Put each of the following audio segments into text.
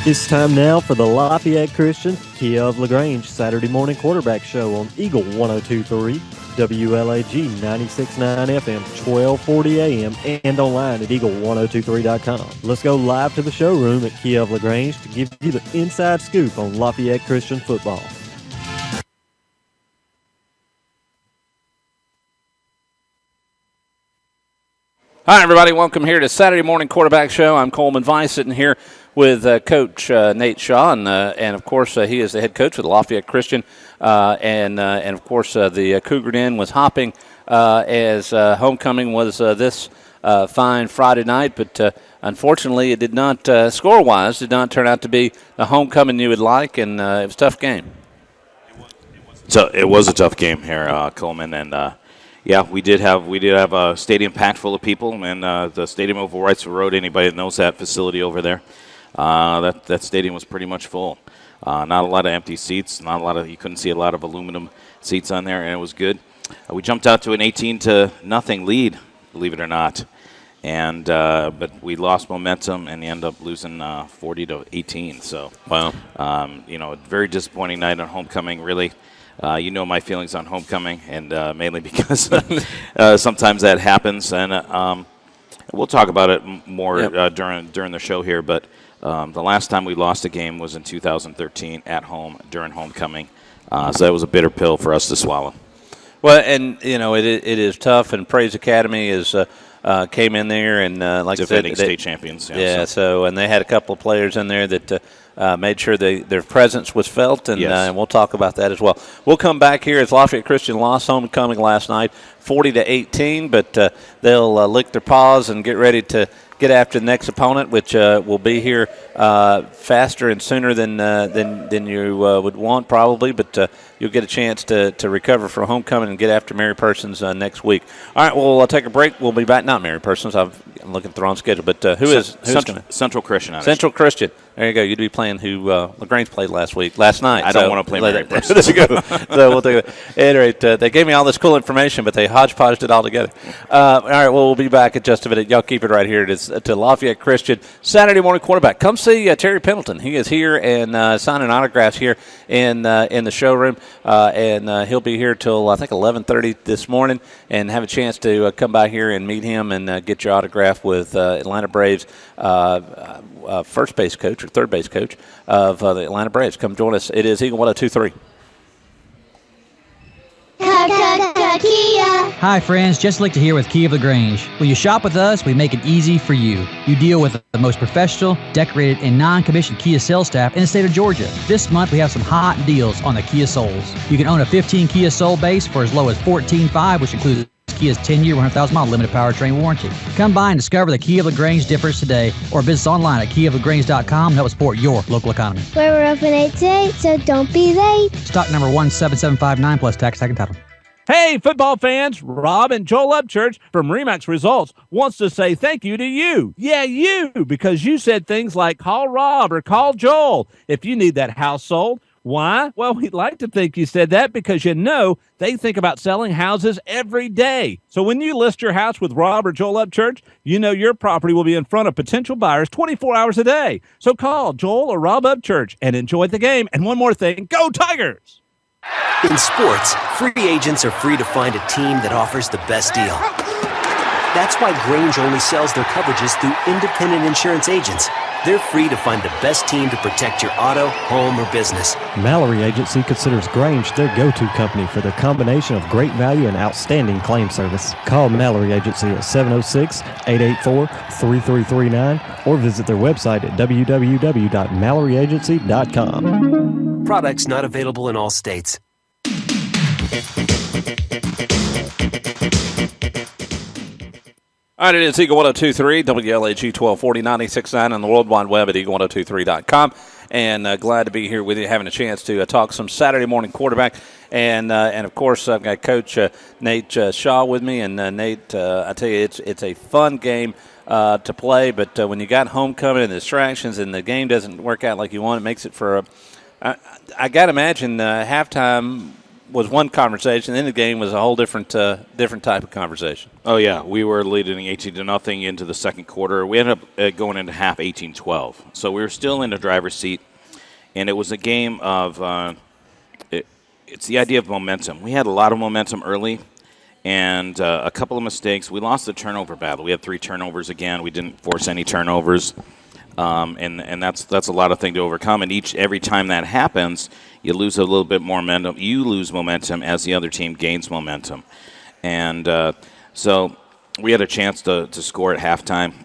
It's time now for the Lafayette Christian Kia of LaGrange Saturday morning quarterback show on Eagle 102.3, WLAG 96.9 FM, 1240 AM, and online at eagle1023.com. Let's go live to the showroom at Kia of LaGrange to give you the inside scoop on Lafayette Christian football. Hi, everybody. Welcome here to Saturday Morning Quarterback Show. I'm Coleman Vice, sitting here with Coach Nate Shaw, and of course, he is the head coach of the Lafayette Christian, and of course, the Cougar Den was hopping as homecoming was this fine Friday night, but unfortunately, it did not, score-wise, did not turn out to be the homecoming you would like, and it was a tough game. So it was a tough game here, Coleman, and yeah, we did have a stadium packed full of people, and the stadium over Wrightsville Road. Anybody that knows that facility over there, that stadium was pretty much full. Not a lot of empty seats. You couldn't see a lot of aluminum seats on there, and it was good. We jumped out to an 18-0 lead, believe it or not, and but we lost momentum and ended up losing 40-18. So wow, very disappointing night on homecoming. Really. You know my feelings on homecoming, and mainly because sometimes that happens, and we'll talk about it more during the show here. But the last time we lost a game was in 2013 at home during homecoming, so that was a bitter pill for us to swallow. Well, and it is tough, and Praise Academy is came in there and like defending I said, state champions. So and they had a couple of players in there that. Made sure their presence was felt, and we'll talk about that as well. We'll come back here as Lafayette Christian lost homecoming last night, 40-18, but they'll lick their paws and get ready to get after the next opponent, which will be here faster and sooner than you would want probably, but you'll get a chance to recover from homecoming and get after Mary Persons next week. All right, we'll take a break. We'll be back. Not Mary Persons. I'm looking at the wrong schedule, but who's Central Christian? Central Christian. There you go. You'd be playing who LaGrange played last night. I don't want to play Mary Persons. There you go. So we'll take it. At any rate, they gave me all this cool information, but they hodgepodged it all together. All right, well, we'll be back in just a minute. Y'all keep it right here. It is to Lafayette Christian Saturday morning quarterback. Come see Terry Pendleton. He is here and signing autographs here in the showroom, and he'll be here till I think 11:30 this morning, and have a chance to come by here and meet him and get your autograph with Atlanta Braves first base coach or third base coach of the Atlanta Braves. Come join us. It is Eagle 102.3. Hi friends, Jess Lichter here with Kia of LaGrange. When you shop with us, we make it easy for you. You deal with the most professional, decorated, and non-commissioned Kia sales staff in the state of Georgia. This month we have some hot deals on the Kia Souls. You can own a 15 Kia Soul base for as low as $14,500, which includes Kia's 10-year, 100,000-mile limited powertrain warranty. Come by and discover the Kia of LaGrange difference today, or visit online at kiaoflagrange.com and help support your local economy. We're open 8 to 8, so don't be late. Stock number 17759 plus tax, tag, and title. Hey, football fans, Rob and Joel Upchurch from Remax Results wants to say thank you to you. Yeah, you, because you said things like call Rob or call Joel if you need that house sold. Why? Well, we'd like to think you said that because they think about selling houses every day. So when you list your house with Rob or Joel Upchurch, your property will be in front of potential buyers 24 hours a day. So call Joel or Rob Upchurch and enjoy the game. And one more thing, go Tigers! In sports, free agents are free to find a team that offers the best deal. That's why Grange only sells their coverages through independent insurance agents. They're free to find the best team to protect your auto, home, or business. Mallory Agency considers Grange their go-to company for their combination of great value and outstanding claim service. Call Mallory Agency at 706-884-3339 or visit their website at www.malloryagency.com. Products not available in all states. All right, it is Eagle 102.3, WLAG 1240, 96.9 on the World Wide Web at eagle1023.com. And glad to be here with you, having a chance to talk some Saturday morning quarterback. And of course, I've got Coach Nate Shaw with me. And Nate, I tell you, it's a fun game to play. But when you got homecoming and the distractions and the game doesn't work out like you want, it makes it for I got to imagine halftime one conversation. Then the game was a whole different type of conversation. Oh yeah, we were leading 18-0 into the second quarter. We ended up going into half 18-12. So we were still in the driver's seat, and it was a game of it's the idea of momentum. We had a lot of momentum early, and a couple of mistakes. We lost the turnover battle. We had 3 turnovers again. We didn't force any turnovers. And that's a lot of thing to overcome. And every time that happens, you lose a little bit more momentum. You lose momentum as the other team gains momentum. And so we had a chance to score at halftime,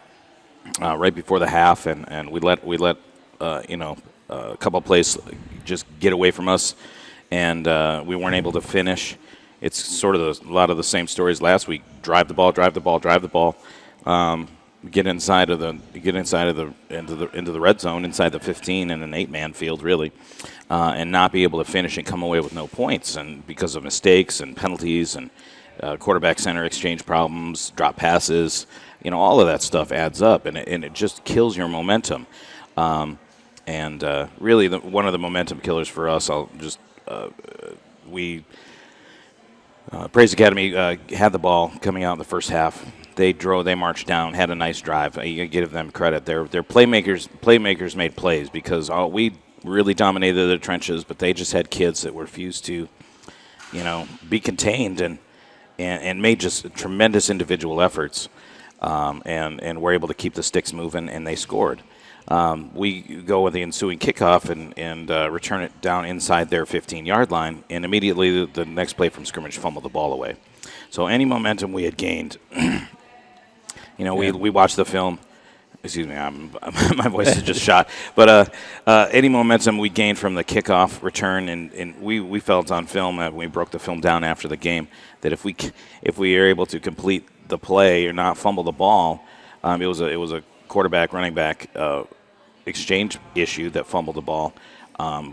right before the half, and we let a couple of plays just get away from us, and we weren't able to finish. It's sort of a lot of the same stories last week. Drive the ball. Get inside of the into the red zone, inside the 15 in an 8-man field, really, and not be able to finish and come away with no points, and because of mistakes and penalties and quarterback center exchange problems, drop passes, all of that stuff adds up, and it just kills your momentum. Really, one of the momentum killers for us, Praise Academy had the ball coming out in the first half. They marched down, had a nice drive. You give them credit. Their playmakers made plays because we really dominated the trenches, but they just had kids that refused to, be contained and made just tremendous individual efforts, and were able to keep the sticks moving, and they scored. We go with the ensuing kickoff and return it down inside their 15-yard line, and immediately the next play from scrimmage fumbled the ball away. So any momentum we had gained. We watched the film. Excuse me, my voice is just shot. But any momentum we gained from the kickoff return, and we felt on film when we broke the film down after the game that if we are able to complete the play or not fumble the ball, it was a quarterback running back exchange issue that fumbled the ball.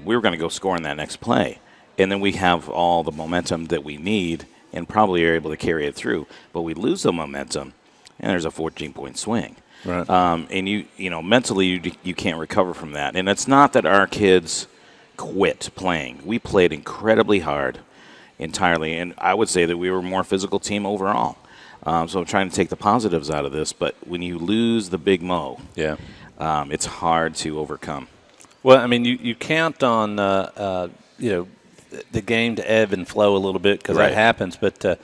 We were going to go score in that next play, and then we have all the momentum that we need and probably are able to carry it through. But we lose the momentum, and there's a 14-point swing. Right. And mentally you can't recover from that. And it's not that our kids quit playing. We played incredibly hard entirely, and I would say that we were a more physical team overall. So I'm trying to take the positives out of this, but when you lose the big mo, it's hard to overcome. Well, I mean, you count on the game to ebb and flow a little bit because that happens, but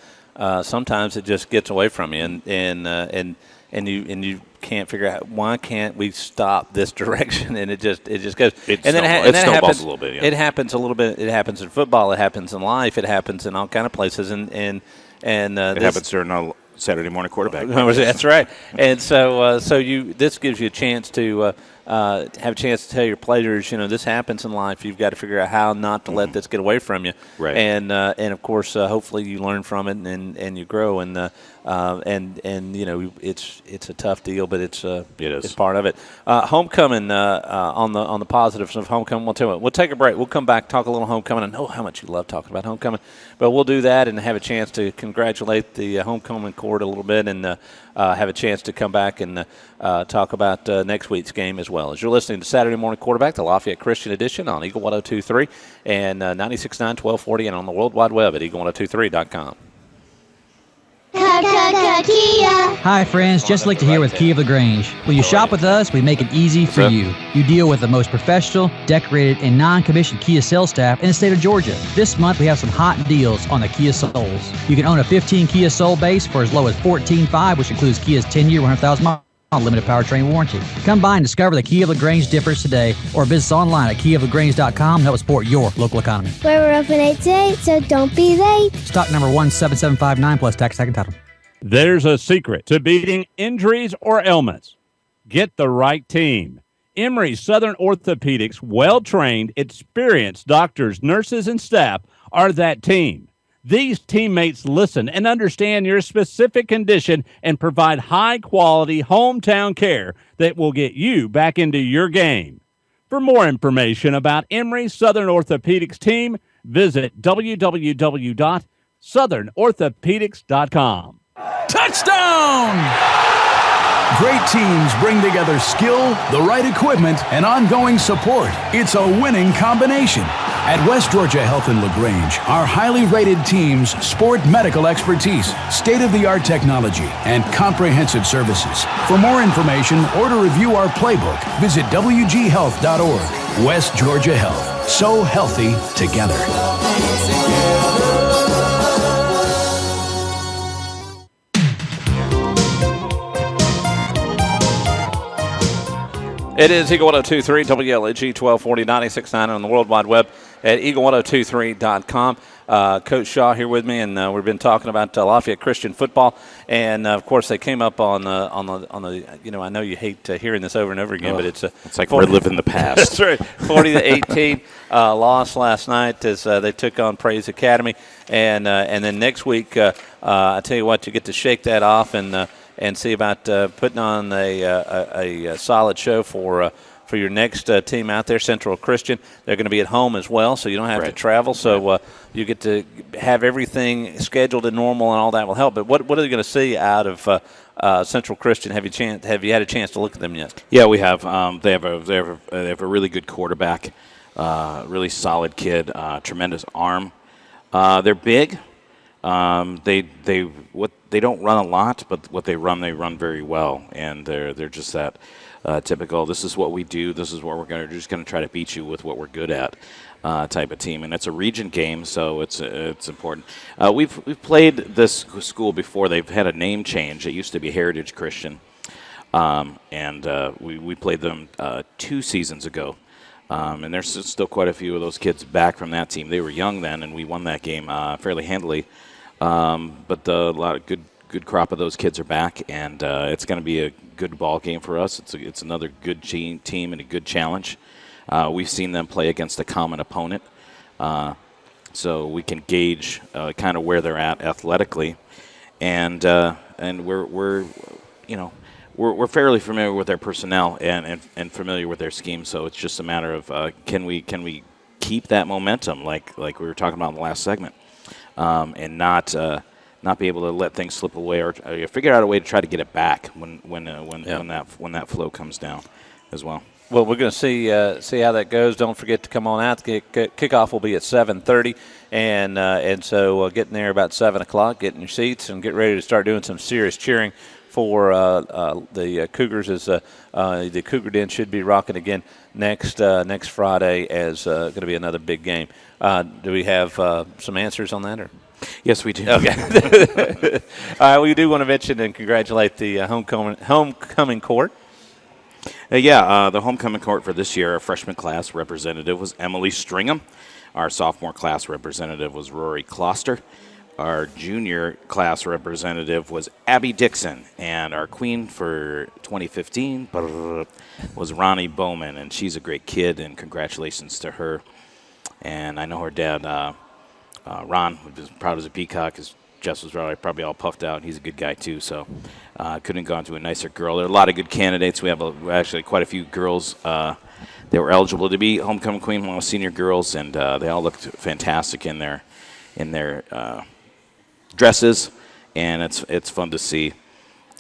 sometimes it just gets away from you, and you can't figure out why can't we stop this direction, and it just goes. It snowballs a little bit. Yeah. It happens a little bit. It happens in football. It happens in life. It happens in all kind of places, and it happens during a Saturday morning quarterback. That's right. And so this gives you a chance to have a chance to tell your players, this happens in life. You've got to figure out how not to let this get away from you. Right. And of course, hopefully you learn from it and you grow. And it's a tough deal, but it's part of it. Homecoming on the positives of homecoming. We'll take a break. We'll come back, talk a little homecoming. I know how much you love talking about homecoming, but we'll do that and have a chance to congratulate the homecoming court a little bit and have a chance to come back and talk about next week's game as well. As you're listening to Saturday Morning Quarterback, the Lafayette Christian Edition on Eagle 102.3 and 96.9, 1240, and on the World Wide Web at eagle1023.com. Hi, friends. Just like to hear with Key of LaGrange. Will you shop with us? We make it easy for you. You deal with the most professional, decorated, and non-commissioned Kia sales staff in the state of Georgia. This month, we have some hot deals on the Kia Souls. You can own a 15 Kia Soul base for as low as $14,500, which includes Kia's 10-year, 100,000-mile limited powertrain warranty. Come by and discover the Key of LaGrange difference today, or visit us online at keyoflagrange.com and help support your local economy. We're open 8 to 8, so don't be late. Stock number 17759 plus tax, tag, and title. There's a secret to beating injuries or ailments. Get the right team. Emory Southern Orthopedics' well-trained, experienced doctors, nurses, and staff are that team. These teammates listen and understand your specific condition and provide high-quality hometown care that will get you back into your game. For more information about Emory Southern Orthopedics team, visit www.southernorthopedics.com. Touchdown! Great teams bring together skill, the right equipment, and ongoing support. It's a winning combination. At West Georgia Health in LaGrange, our highly rated teams sport medical expertise, state-of-the-art technology, and comprehensive services. For more information or to review our playbook, visit wghealth.org. West Georgia Health. So healthy together. It is Eagle 1023, WLAG 1240, 96.9 on the World Wide Web at eagle1023.com. Coach Shaw here with me, and we've been talking about Lafayette Christian football, and of course they came up on the. You know, I know you hate hearing this over and over again, but it's like we're living the past. That's right, 40-18 loss last night as they took on Praise Academy, and then next week I tell you what, you get to shake that off and see about putting on a solid show for your next team out there, Central Christian. They're going to be at home as well, so you don't have to travel. So you get to have everything scheduled and normal, and all that will help. But what are you going to see out of Central Christian? Have you had a chance to look at them yet? Yeah, we have. They have a really good quarterback, really solid kid, tremendous arm. They're big. They don't run a lot, but what they run very well, and they're just that typical. This is what we do. This is what we're just going to try to beat you with what we're good at type of team, and it's a region game, so it's important. We've played this school before. They've had a name change. It used to be Heritage Christian, and we played them 2 seasons ago. And there's still quite a few of those kids back from that team. They were young then, and we won that game fairly handily. But a lot of good crop of those kids are back, and it's going to be a good ball game for us. It's another good team and a good challenge. We've seen them play against a common opponent, so we can gauge kind of where they're at athletically, and we're fairly familiar with their personnel and familiar with their scheme. So it's just a matter of can we keep that momentum like we were talking about in the last segment. And not be able to let things slip away, or figure out a way to try to get it back when that flow comes down, as well. Well, we're going to see how that goes. Don't forget to come on out. Kickoff will be at 7:30, and so getting there about 7 o'clock, getting your seats, and get ready to start doing some serious cheering for the Cougars, as the Cougar Den should be rocking again next Friday, as going to be another big game. Do we have some answers on that? Or? Yes, we do. Okay. All right, we do want to mention and congratulate the homecoming court. The homecoming court for this year, our freshman class representative was Emily Stringham. Our sophomore class representative was Rory Kloster. Our junior class representative was Abby Dixon, and our queen for 2015 was Ronnie Bowman, and she's a great kid, and congratulations to her. And I know her dad, Ron, was as proud as a peacock, because Jess was probably all puffed out. He's a good guy, too, so couldn't have gone to a nicer girl. There are a lot of good candidates. We have actually quite a few girls that were eligible to be homecoming queen, a lot of senior girls, and they all looked fantastic in their dresses, and it's fun to see.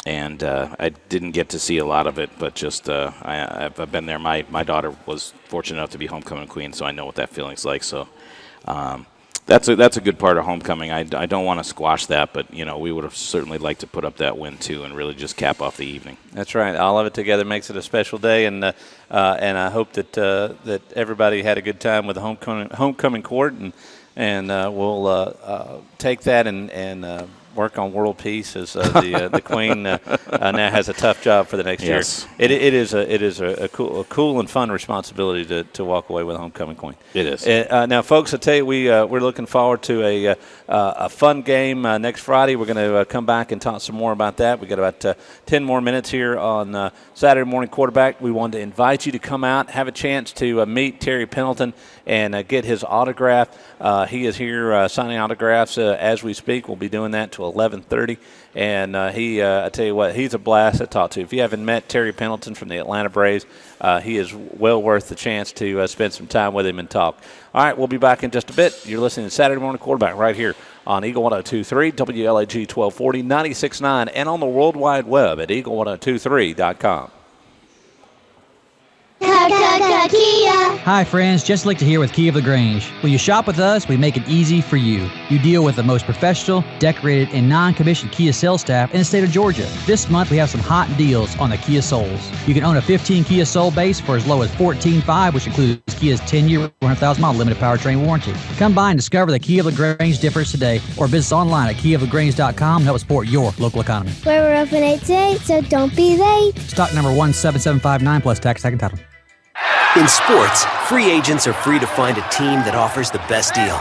And I didn't get to see a lot of it, but just I've been there. My daughter was fortunate enough to be homecoming queen, so I know what that feeling's like. So that's a good part of homecoming. I don't want to squash that, but we would have certainly liked to put up that win too, and really just cap off the evening. That's right. All of it together makes it a special day, and I hope that everybody had a good time with the homecoming court, and we'll take that and work on world peace, as the Queen now has a tough job for the next year. It is a cool and fun responsibility to walk away with a homecoming queen. It is. Now, folks, I tell you, we're looking forward to a fun game next Friday. We're going to come back and talk some more about that. We got about 10 more minutes here on Saturday Morning Quarterback. We wanted to invite you to come out, have a chance to meet Terry Pendleton and get his autograph. He is here signing autographs as we speak. We'll be doing that till 11:30, and I tell you what, he's a blast to talk to. If you haven't met Terry Pendleton from the Atlanta Braves, he is well worth the chance to spend some time with him and talk. All right, we'll be back in just a bit. You're listening to Saturday Morning Quarterback right here on Eagle 102.3, WLAG 1240, 96.9, and on the World Wide Web at eagle1023.com. like a Kia. Hi friends, Jesse Lichter here with Key of LaGrange. When you shop with us, we make it easy for you. You deal with the most professional, decorated, and non-commissioned Kia sales staff in the state of Georgia. This month we have some hot deals on the Kia Souls. You can own a 15 Kia Soul base for as low as $14,500, which includes Kia's 10-year, 100,000-mile limited powertrain warranty. Come by and discover the Key of LaGrange difference today, or visit us online at keyoflagrange.com and help support your local economy. Where we're open 8 to 8, so don't be late. Stock number 17759 plus tax, second title. In sports, free agents are free to find a team that offers the best deal.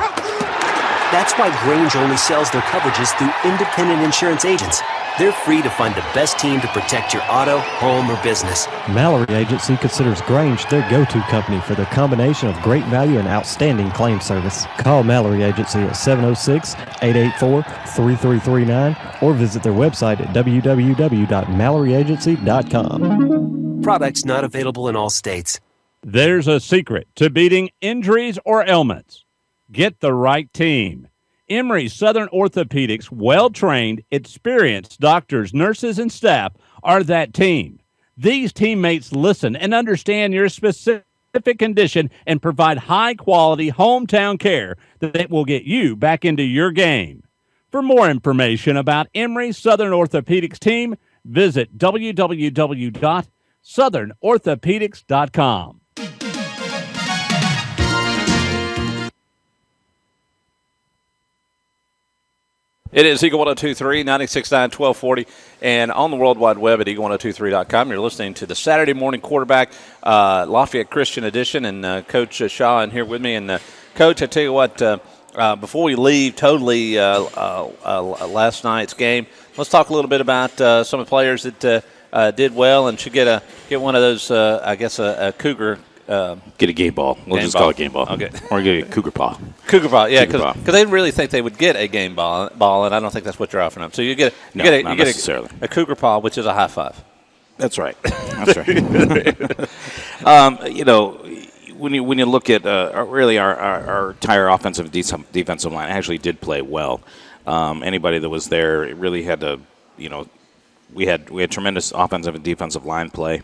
That's why Grange only sells their coverages through independent insurance agents. They're free to find the best team to protect your auto, home, or business. Mallory Agency considers Grange their go-to company for their combination of great value and outstanding claim service. Call Mallory Agency at 706-884-3339 or visit their website at www.malloryagency.com. Products not available in all states. There's a secret to beating injuries or ailments. Get the right team. Emory Southern Orthopedics' well-trained, experienced doctors, nurses, and staff are that team. These teammates listen and understand your specific condition and provide high-quality hometown care that will get you back into your game. For more information about Emory Southern Orthopedics team, visit www.southernorthopedics.com. It is Eagle 1023, 96.9, 1240, and on the World Wide Web at eagle1023.com. You're listening to the Saturday Morning Quarterback Lafayette Christian Edition, and Coach Shaw in here with me. And, Coach, I tell you what, before we leave totally last night's game, let's talk a little bit about some of the players that did well and should get one of those, I guess, a Cougar. Get a game ball. We'll just call it game ball. Okay. Or get a Cougar Paw. Cougar Paw, yeah, because they didn't really think they would get a game ball, and I don't think that's what you're offering them. So you get a Cougar Paw, which is a high five. That's right. That's right. When you look at really our entire offensive defensive line actually did play well. Anybody that was there really had to, we had tremendous offensive and defensive line play.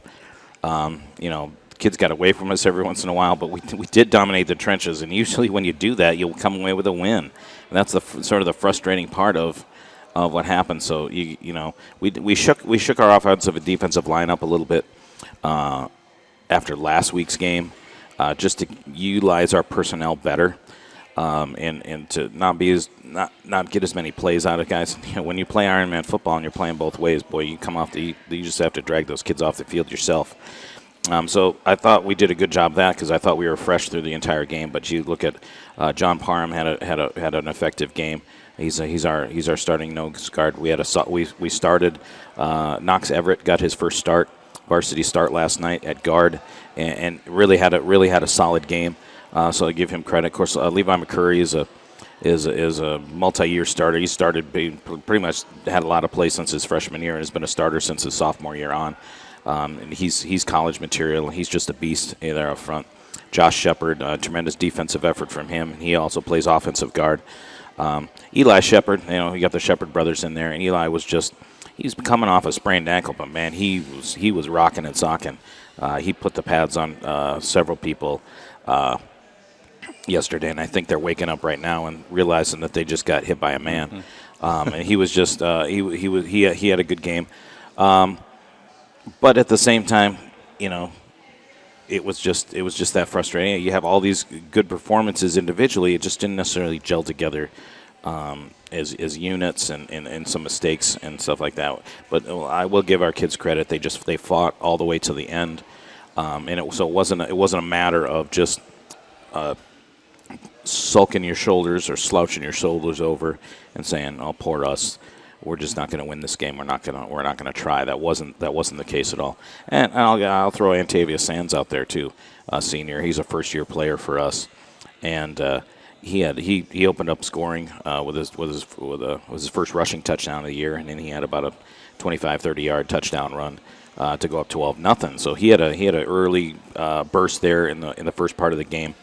Kids got away from us every once in a while, but we did dominate the trenches, and usually when you do that, you'll come away with a win. And that's sort of the frustrating part of what happened. So we shook our offensive and defensive line up a little bit after last week's game, just to utilize our personnel better, and to not get as many plays out of guys. When you play Ironman football and you're playing both ways, boy, you just have to drag those kids off the field yourself. So I thought we did a good job of that because I thought we were fresh through the entire game. But you look at John Parham had an effective game. He's our starting nose guard. We started Knox Everett got his first varsity start last night at guard, and really had a solid game. So I give him credit. Of course, Levi McCurry is a multi-year starter. He started pretty much had a lot of play since his freshman year and has been a starter since his sophomore year on. And he's college material. He's just a beast there up front. Josh Shepard, tremendous defensive effort from him. He also plays offensive guard. Eli Shepard, you got the Shepard brothers in there, and Eli he's coming off a sprained ankle, but man, he was rocking and socking. He put the pads on several people yesterday, and I think they're waking up right now and realizing that they just got hit by a man. Mm-hmm. And he was just he had a good game. But at the same time, it was just that frustrating. You have all these good performances individually, it just didn't necessarily gel together as units and some mistakes and stuff like that. But I will give our kids credit; they fought all the way to the end, and it wasn't a matter of just sulking your shoulders or slouching your shoulders over and saying, "Oh, poor us. We're just not going to win this game. We're not going to try." That wasn't the case at all. And I'll throw Antavia Sands out there too, senior. He's a first-year player for us, and he opened up scoring with his first rushing touchdown of the year, and then he had about a 25-30 yard touchdown run to go up 12-0. So he had an early burst there in the first part of the game.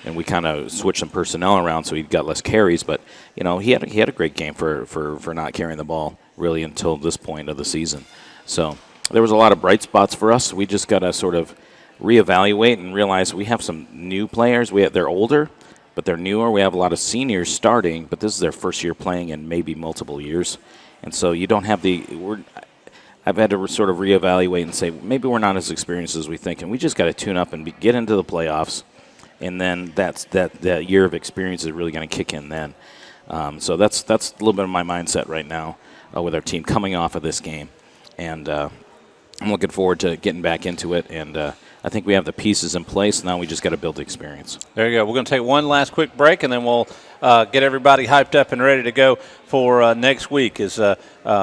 And we kind of switched some personnel around so he got less carries. But, he had a great game for not carrying the ball really until this point of the season. So there was a lot of bright spots for us. We just got to sort of reevaluate and realize we have some new players. They're older, but they're newer. We have a lot of seniors starting, but this is their first year playing in maybe multiple years. And so you don't have I've had to sort of reevaluate and say maybe we're not as experienced as we think, and we just got to tune up and get into the playoffs, and then that year of experience is really going to kick in then. So that's a little bit of my mindset right now with our team coming off of this game, and I'm looking forward to getting back into it, and I think we have the pieces in place. Now we just got to build the experience. There you go. We're going to take one last quick break, and then we'll get everybody hyped up and ready to go for next week as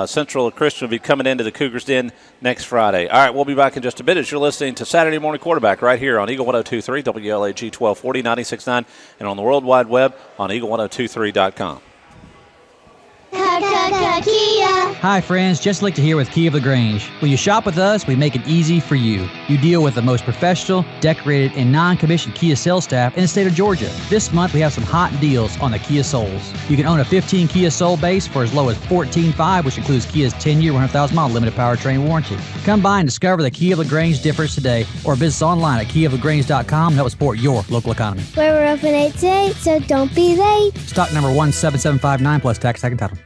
Central Christian will be coming into the Cougars Den next Friday. All right, we'll be back in just a bit as you're listening to Saturday Morning Quarterback right here on Eagle 102.3, WLAG 1240, 96.9, and on the World Wide Web on eagle1023.com. Kia. Hi friends, Jess Lichter here with Key of LaGrange. When you shop with us, we make it easy for you. You deal with the most professional, decorated, and non-commissioned Kia sales staff in the state of Georgia. This month we have some hot deals on the Kia Souls. You can own a 15 Kia Soul base for as low as $14,500, which includes Kia's 10-year, 100,000-mile limited powertrain warranty. Come by and discover the Key of LaGrange difference today, or visit us online at keyoflagrange.com and help support your local economy. We're open 8 to 8, so don't be late. Stock number 17759 plus tax, second title.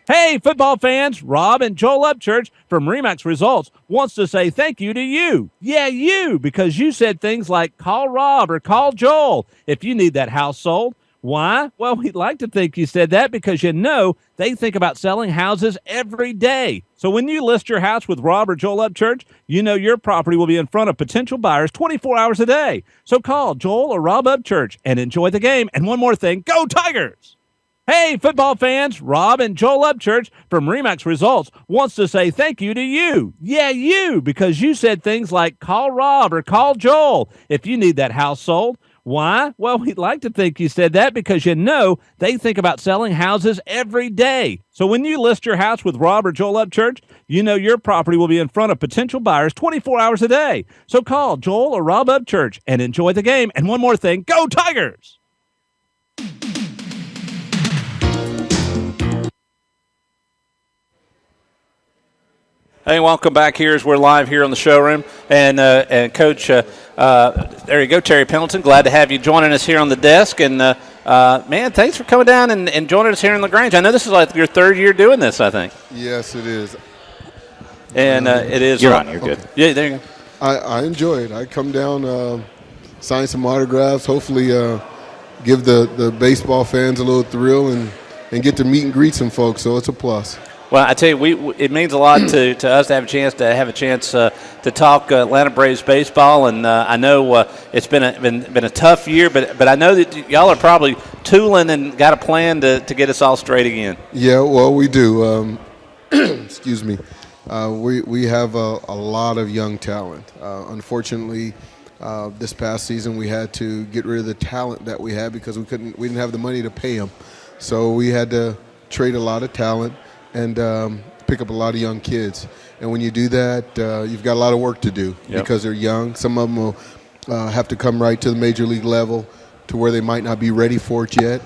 Hey, football fans, Rob and Joel Upchurch from Remax Results wants to say thank you to you. Yeah, you, because you said things like call Rob or call Joel if you need that house sold. Why? Well, we'd like to think you said that because you know they think about selling houses every day. So when you list your house with Rob or Joel Upchurch, you know your property will be in front of potential buyers 24 hours a day. So call Joel or Rob Upchurch and enjoy the game. And one more thing, go Tigers! Hey, football fans, Rob and Joel Upchurch from Remax Results wants to say thank you to you. Yeah, you, because you said things like call Rob or call Joel if you need that house sold. Why? Well, we'd like to think you said that because you know they think about selling houses every day. So when you list your house with Rob or Joel Upchurch, you know your property will be in front of potential buyers 24 hours a day. So call Joel or Rob Upchurch and enjoy the game. And one more thing, go Tigers! Hey, welcome back here as we're live here on the showroom. And Coach, there you go, Terry Pendleton. Glad to have you joining us here on the desk. And, man, thanks for coming down and joining us here in LaGrange. I know this is like your third year doing this, I think. Yes, it is. And it is. You're on. You're good. Yeah, there you go. I enjoy it. I come down, sign some autographs, hopefully give the baseball fans a little thrill and get to meet and greet some folks, so it's a plus. Well, I tell you, it means a lot to us to have a chance to talk Atlanta Braves baseball, and I know it's been a tough year, but I know that y'all are probably tooling and got a plan to get us all straight again. Yeah, well, we do. Excuse me. We have a lot of young talent. Unfortunately, this past season we had to get rid of the talent that we had because we didn't have the money to pay them, so we had to trade a lot of talent and pick up a lot of young kids. And when you do that, you've got a lot of work to do because they're young. Some of them will have to come right to the major league level to where they might not be ready for it yet.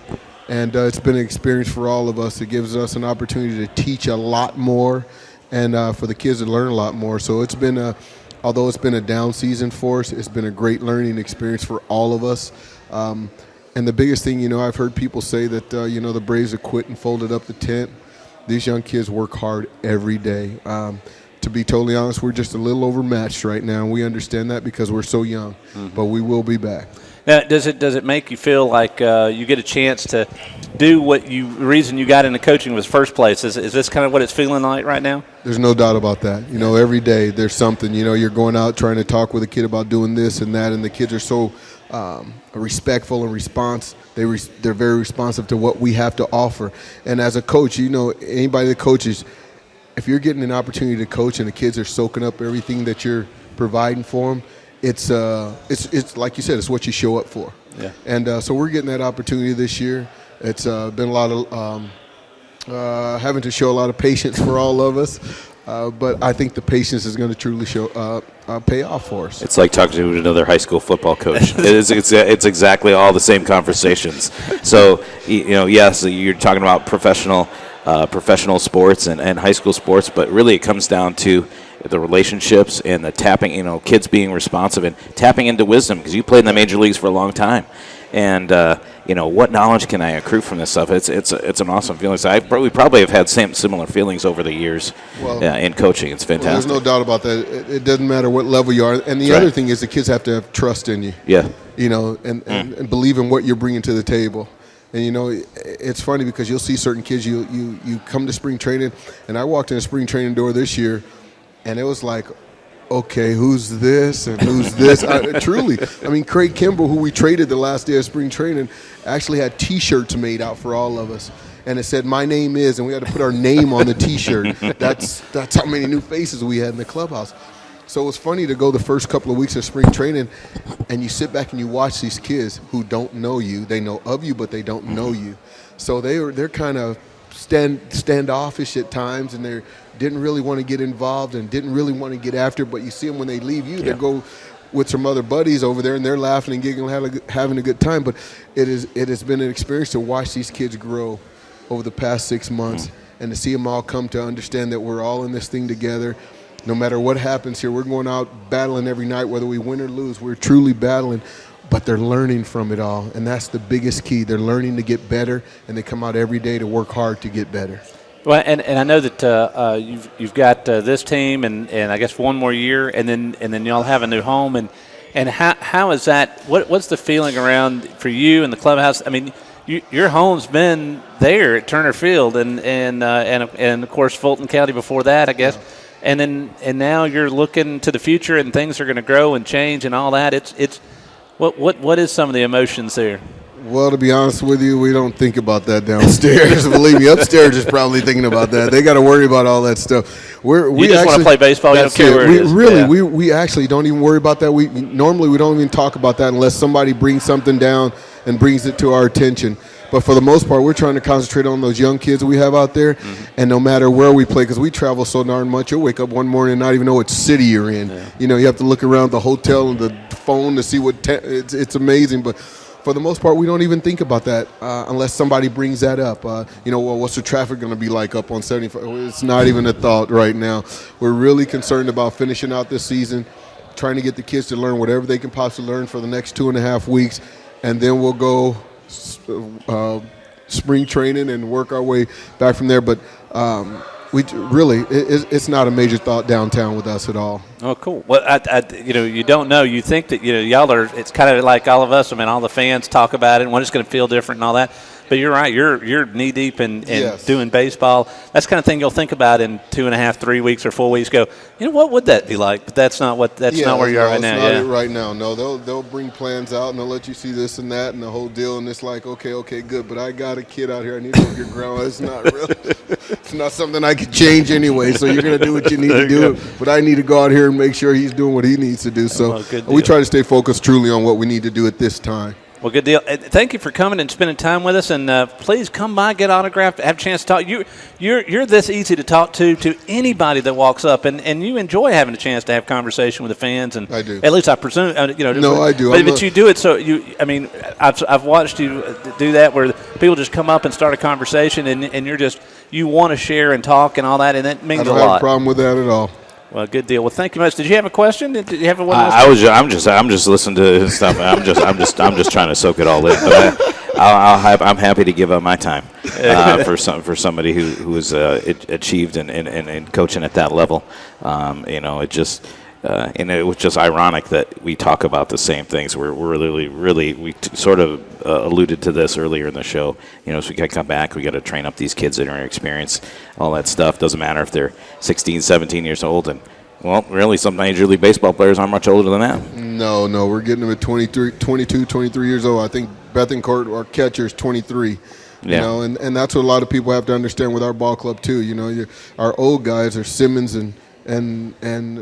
And it's been an experience for all of us. It gives us an opportunity to teach a lot more and for the kids to learn a lot more. So it's been although it's been a down season for us, it's been a great learning experience for all of us. And the biggest thing, I've heard people say that, the Braves have quit and folded up the tent. These young kids work hard every day. To be totally honest, we're just a little overmatched right now, and we understand that because we're so young. But we will be back. Now, does it make you feel like you get a chance to do the reason you got into coaching was first place? Is this kind of what it's feeling like right now? There's no doubt about that. Every day there's something. You're going out trying to talk with a kid about doing this and that, and the kids are so respectful and they're very responsive to what we have to offer. And as a coach, anybody that coaches, if you're getting an opportunity to coach and the kids are soaking up everything that you're providing for them, it's like you said, it's what you show up for. Yeah. And so we're getting that opportunity this year. It's been a lot of having to show a lot of patience for all of us. But I think the patience is going to truly pay off for us. It's like talking to another high school football coach. It's exactly all the same conversations. So, yes, you're talking about professional professional sports and high school sports, but really it comes down to the relationships and the tapping, kids being responsive and tapping into wisdom, because you played in the major leagues for a long time. And, what knowledge can I accrue from this stuff? It's an awesome feeling. So we probably have had similar feelings over the years in coaching. It's fantastic. Well, there's no doubt about that. It doesn't matter what level you are. And the other thing is the kids have to have trust in you. Yeah. And believe in what you're bringing to the table. And, it's funny because you'll see certain kids, you come to spring training, and I walked in a spring training door this year, and it was like, okay, who's this and who's this? Truly. I mean, Craig Kimball, who we traded the last day of spring training, actually had T-shirts made out for all of us. And it said, "My name is," and we had to put our name on the T-shirt. That's how many new faces we had in the clubhouse. So it was funny to go the first couple of weeks of spring training, and you sit back and you watch these kids who don't know you. They know of you, but they don't know you. So they're kind of standoffish at times, and they didn't really want to get involved and didn't really want to get after it. But you see them when they leave you, they go with some other buddies over there, and they're laughing and giggling, having a good time. But it has been an experience to watch these kids grow over the past 6 months, and to see them all come to understand that we're all in this thing together. No matter what happens here, we're going out battling every night, whether we win or lose. We're truly battling, but they're learning from it all, and that's the biggest key. They're learning to get better, and they come out every day to work hard to get better. Well, and I know that you've got this team and I guess one more year, and then y'all have a new home, and how is that? What's the feeling around for you and the clubhouse? I mean, your home's been there at Turner Field, and of course Fulton County before that, I guess. Yeah. And now you're looking to the future, and things are going to grow and change and all that. It's what is some of the emotions there? Well, to be honest with you, we don't think about that downstairs. Believe me, upstairs is probably thinking about that. They got to worry about all that stuff. We just want to play baseball. You don't care where it is. Really, we actually don't even worry about that. Normally we don't even talk about that unless somebody brings something down and brings it to our attention. But for the most part, we're trying to concentrate on those young kids that we have out there. And no matter where we play, because we travel so darn much, you'll wake up one morning and not even know what city you're in. Yeah. You have to look around the hotel and the phone to see what it's amazing. But for the most part, we don't even think about that unless somebody brings that up. What's the traffic going to be like up on 75? It's not even a thought right now. We're really concerned about finishing out this season, trying to get the kids to learn whatever they can possibly learn for the next 2.5 weeks, and then we'll go spring training and work our way back from there. But it's not a major thought downtown with us at all. Oh, cool. Well, you don't know. You think that y'all are. It's kind of like all of us. I mean, all the fans talk about it, and it's going to feel different and all that. But you're right. You're knee deep in doing baseball. That's the kind of thing you'll think about in 2.5, 3 weeks or 4 weeks. Go, what would that be like? But that's not what. That's not where you are right now. Not it right now. No, they'll bring plans out and they'll let you see this and that and the whole deal. And it's like, okay, good. But I got a kid out here. I need to work your ground. It's not really. It's not something I could change anyway. So you're gonna do what you need to do. But I need to go out here and make sure he's doing what he needs to do. So we try to stay focused truly on what we need to do at this time. Well, good deal. Thank you for coming and spending time with us, and please come by, get autographed, have a chance to talk. You're this easy to talk to anybody that walks up, and you enjoy having a chance to have conversation with the fans. And I do. At least I presume. No, I do. But you do it so I've watched you do that where people just come up and start a conversation, and you want to share and talk and all that, and that means a lot. I don't have a problem with that at all. Well, good deal. Well, thank you much. Did you have a question? Did you have one? I'm just listening to his stuff. I'm just trying to soak it all in. But I'm happy to give up my time for somebody who has achieved and coaching at that level. It just. And it was just ironic that we talk about the same things. We're really we sort of alluded to this earlier in the show. So we got to come back. We got to train up these kids that are inexperienced. All that stuff doesn't matter if they're 16, 17 years old. And well, really, some Major League Baseball players aren't much older than that. No, we're getting them at 22, 23 years old. I think Bethencourt, our catcher, is 23. Yeah. And that's what a lot of people have to understand with our ball club too. Our old guys are Simmons and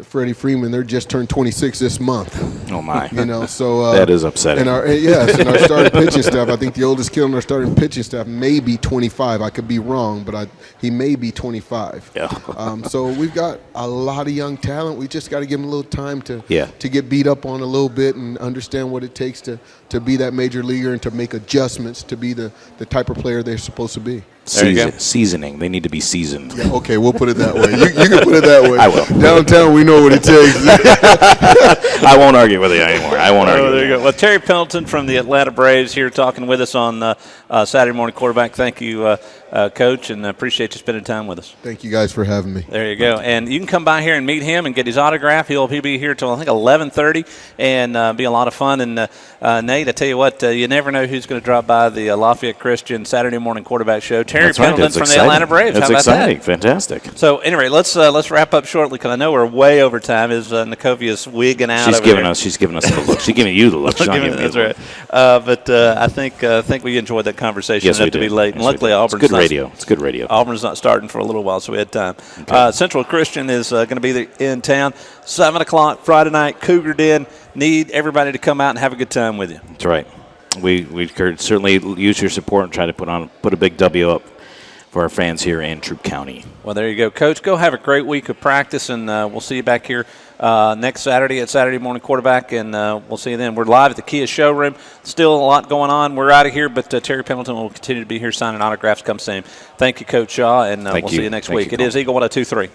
Freddie Freeman. They're just turned 26 this month. Oh my! So that is upsetting. And our starting pitching staff. I think the oldest kid on our starting pitching staff may be 25. I could be wrong, but he may be 25. Yeah. So we've got a lot of young talent. We just got to give them a little time to get beat up on a little bit and understand what it takes to be that major leaguer and to make adjustments to be the type of player they're supposed to be. Seasoning. They need to be seasoned. Yeah, okay, we'll put it that way. You can put it that way. I will. Downtown, we know what it takes. I won't argue with you anymore. I won't argue. There with you you. go. Well, Terry Pendleton from the Atlanta Braves here talking with us on Saturday Morning Quarterback. Thank you, Coach, and appreciate you spending time with us. Thank you guys for having me. There you go. And you can come by here and meet him and get his autograph. He'll be here till I think 11:30, and be a lot of fun. And Nate, I tell you what, you never know who's going to drop by the Lafayette Christian Saturday Morning Quarterback Show. Terry Pendleton from the Atlanta Braves. That's How about exciting. that? Fantastic. So anyway, let's wrap up shortly because I know we're way over time. Is Nicovia's wigging out? She's giving us the look. She's giving you the look. She's not giving me That's the right. look. But I think we enjoyed that conversation. Yes, we Enough to did. be late. And Yes, we luckily, did. Auburn's It's good radio. It's good radio. Auburn's not starting for a little while, so we had time. Okay. Central Christian is going to be in town 7 o'clock Friday night. Cougar Den. Need everybody to come out and have a good time with you. That's right. We could certainly use your support and try to put a big W up for our fans here in Troup County. Well, there you go, Coach. Go have a great week of practice, and we'll see you back here next Saturday at Saturday Morning Quarterback, and we'll see you then. We're live at the Kia showroom. Still a lot going on. We're out of here, but Terry Pendleton will continue to be here signing autographs. Come see him. Thank you, Coach Shaw, and we'll see you next week. It is Eagle 102.3.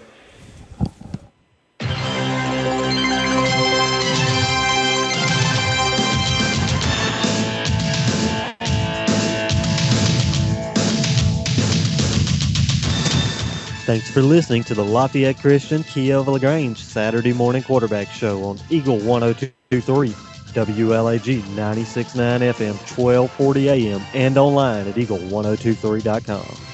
Thanks for listening to the Lafayette Christian Kia of LaGrange Saturday Morning Quarterback Show on Eagle 102.3, WLAG 96.9 FM, 1240 AM, and online at eagle1023.com.